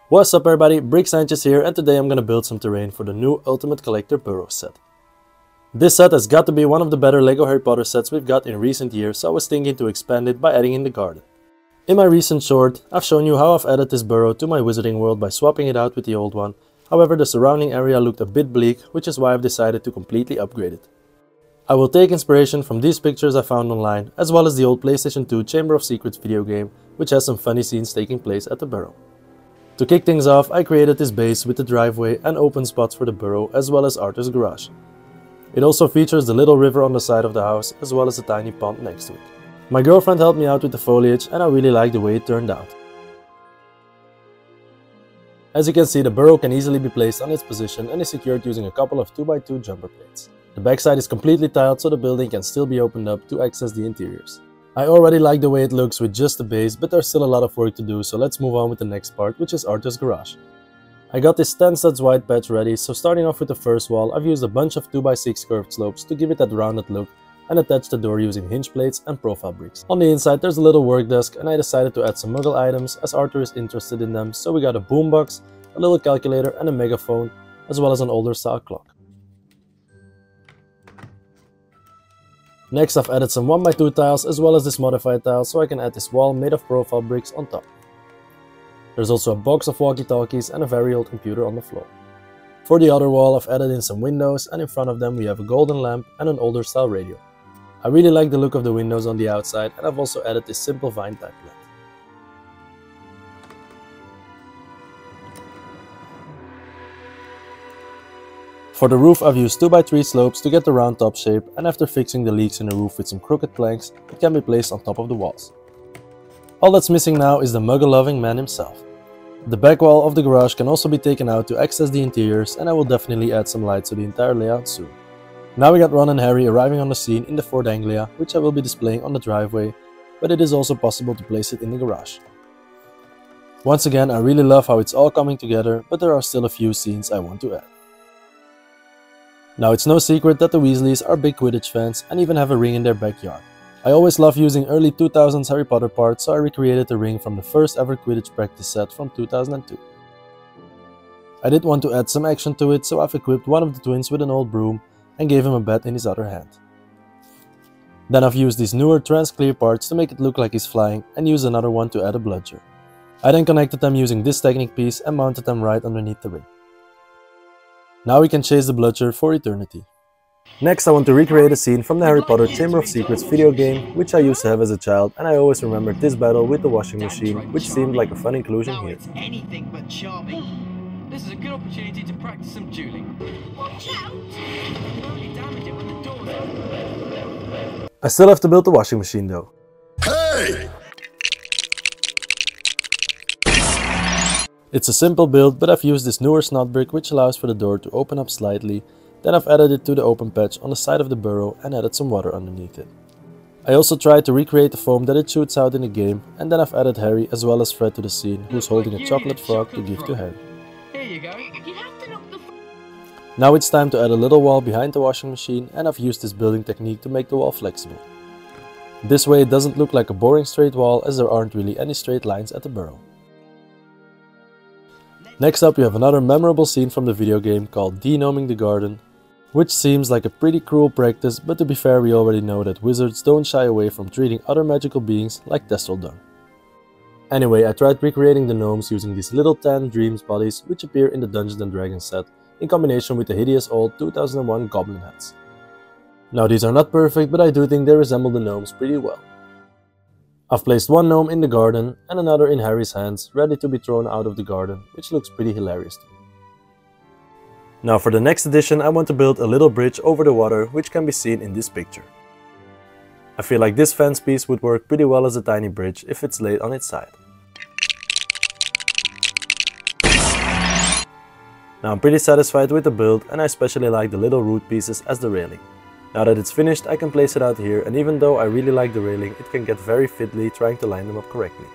What's up everybody, Brick Sanchez here, and today I'm gonna build some terrain for the new Ultimate Collector Burrow set. This set has got to be one of the better LEGO Harry Potter sets we've got in recent years, so I was thinking to expand it by adding in the garden. In my recent short, I've shown you how I've added this burrow to my wizarding world by swapping it out with the old one. However, the surrounding area looked a bit bleak, which is why I've decided to completely upgrade it. I will take inspiration from these pictures I found online, as well as the old PlayStation 2 Chamber of Secrets video game, which has some funny scenes taking place at the burrow. To kick things off, I created this base with the driveway and open spots for the burrow, as well as Arthur's garage. It also features the little river on the side of the house, as well as a tiny pond next to it. My girlfriend helped me out with the foliage, and I really like the way it turned out. As you can see, the burrow can easily be placed on its position and is secured using a couple of 2x2 jumper plates. The backside is completely tiled, so the building can still be opened up to access the interiors. I already like the way it looks with just the base, but there's still a lot of work to do, so let's move on with the next part, which is Arthur's garage. I got this 10 studs wide patch ready, so starting off with the first wall, I've used a bunch of 2x6 curved slopes to give it that rounded look and attach the door using hinge plates and profile bricks. On the inside there's a little work desk, and I decided to add some muggle items as Arthur is interested in them, so we got a boombox, a little calculator and a megaphone, as well as an older style clock. Next, I've added some 1x2 tiles as well as this modified tile, so I can add this wall made of profile bricks on top. There's also a box of walkie-talkies and a very old computer on the floor. For the other wall, I've added in some windows, and in front of them we have a golden lamp and an older style radio. I really like the look of the windows on the outside, and I've also added this simple vine type plant. For the roof, I've used 2x3 slopes to get the round top shape, and after fixing the leaks in the roof with some crooked planks, it can be placed on top of the walls. All that's missing now is the muggle-loving man himself. The back wall of the garage can also be taken out to access the interiors, and I will definitely add some lights to the entire layout soon. Now we got Ron and Harry arriving on the scene in the Fort Anglia, which I will be displaying on the driveway, but it is also possible to place it in the garage. Once again, I really love how it's all coming together, but there are still a few scenes I want to add. Now it's no secret that the Weasleys are big Quidditch fans and even have a ring in their backyard. I always love using early 2000s Harry Potter parts, so I recreated the ring from the first ever Quidditch practice set from 2002. I did want to add some action to it, so I've equipped one of the twins with an old broom and gave him a bat in his other hand. Then I've used these newer trans clear parts to make it look like he's flying, and used another one to add a bludger. I then connected them using this Technic piece and mounted them right underneath the ring. Now we can chase the bludger for eternity. Next, I want to recreate a scene from the Harry Potter Chamber of Secrets video game, which I used to have as a child, and I always remembered this battle with the washing machine, which seemed like a fun inclusion here. It's anything but charming. This is a good opportunity to practice some dueling. Watch out! You only damage it when the door's open. I still have to build the washing machine though. Hey! It's a simple build, but I've used this newer snot brick which allows for the door to open up slightly. Then I've added it to the open patch on the side of the burrow and added some water underneath it. I also tried to recreate the foam that it shoots out in the game, and then I've added Harry as well as Fred to the scene, who's holding a chocolate frog to give to Harry. Here you go. You have to knock the Now it's time to add a little wall behind the washing machine, and I've used this building technique to make the wall flexible. This way it doesn't look like a boring straight wall, as there aren't really any straight lines at the burrow. Next up, we have another memorable scene from the video game called Denoming the Garden, which seems like a pretty cruel practice, but to be fair, we already know that wizards don't shy away from treating other magical beings like Thestral dung. Anyway, I tried recreating the gnomes using these little tan dreams bodies which appear in the Dungeons & Dragons set, in combination with the hideous old 2001 goblin hats. Now these are not perfect, but I do think they resemble the gnomes pretty well. I've placed one gnome in the garden and another in Harry's hands, ready to be thrown out of the garden, which looks pretty hilarious to me. Now for the next addition, I want to build a little bridge over the water, which can be seen in this picture. I feel like this fence piece would work pretty well as a tiny bridge if it's laid on its side. Now I'm pretty satisfied with the build, and I especially like the little root pieces as the railing. Now that it's finished, I can place it out here, and even though I really like the railing, it can get very fiddly trying to line them up correctly.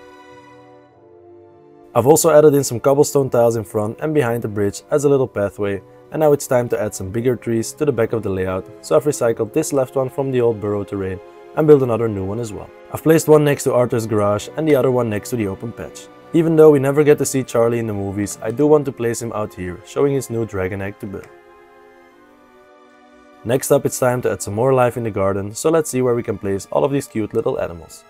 I've also added in some cobblestone tiles in front and behind the bridge as a little pathway, and now it's time to add some bigger trees to the back of the layout, so I've recycled this left one from the old burrow terrain and built another new one as well. I've placed one next to Arthur's garage and the other one next to the open patch. Even though we never get to see Charlie in the movies, I do want to place him out here, showing his new dragon egg to Bill. Next up, it's time to add some more life in the garden, so let's see where we can place all of these cute little animals.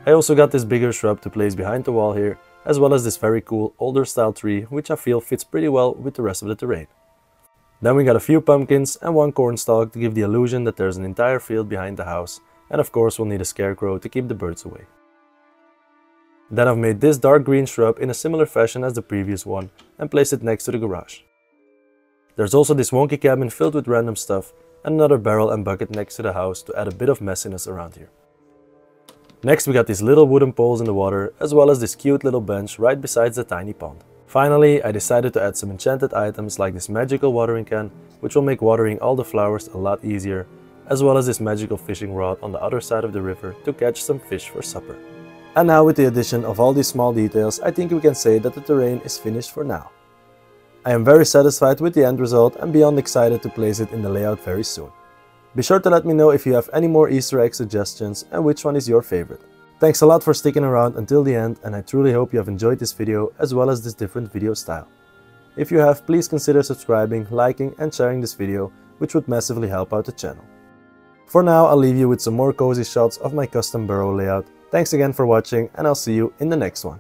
I also got this bigger shrub to place behind the wall here, as well as this very cool older style tree, which I feel fits pretty well with the rest of the terrain. Then we got a few pumpkins and one cornstalk to give the illusion that there's an entire field behind the house, and of course we'll need a scarecrow to keep the birds away. Then I've made this dark green shrub in a similar fashion as the previous one and placed it next to the garage. There's also this wonky cabin filled with random stuff and another barrel and bucket next to the house to add a bit of messiness around here. Next we got these little wooden poles in the water, as well as this cute little bench right beside the tiny pond. Finally, I decided to add some enchanted items like this magical watering can, which will make watering all the flowers a lot easier, as well as this magical fishing rod on the other side of the river to catch some fish for supper. And now with the addition of all these small details, I think we can say that the terrain is finished for now. I am very satisfied with the end result and beyond excited to place it in the layout very soon. Be sure to let me know if you have any more Easter egg suggestions and which one is your favorite. Thanks a lot for sticking around until the end, and I truly hope you have enjoyed this video as well as this different video style. If you have, please consider subscribing, liking and sharing this video, which would massively help out the channel. For now, I'll leave you with some more cozy shots of my custom burrow layout. Thanks again for watching, and I'll see you in the next one.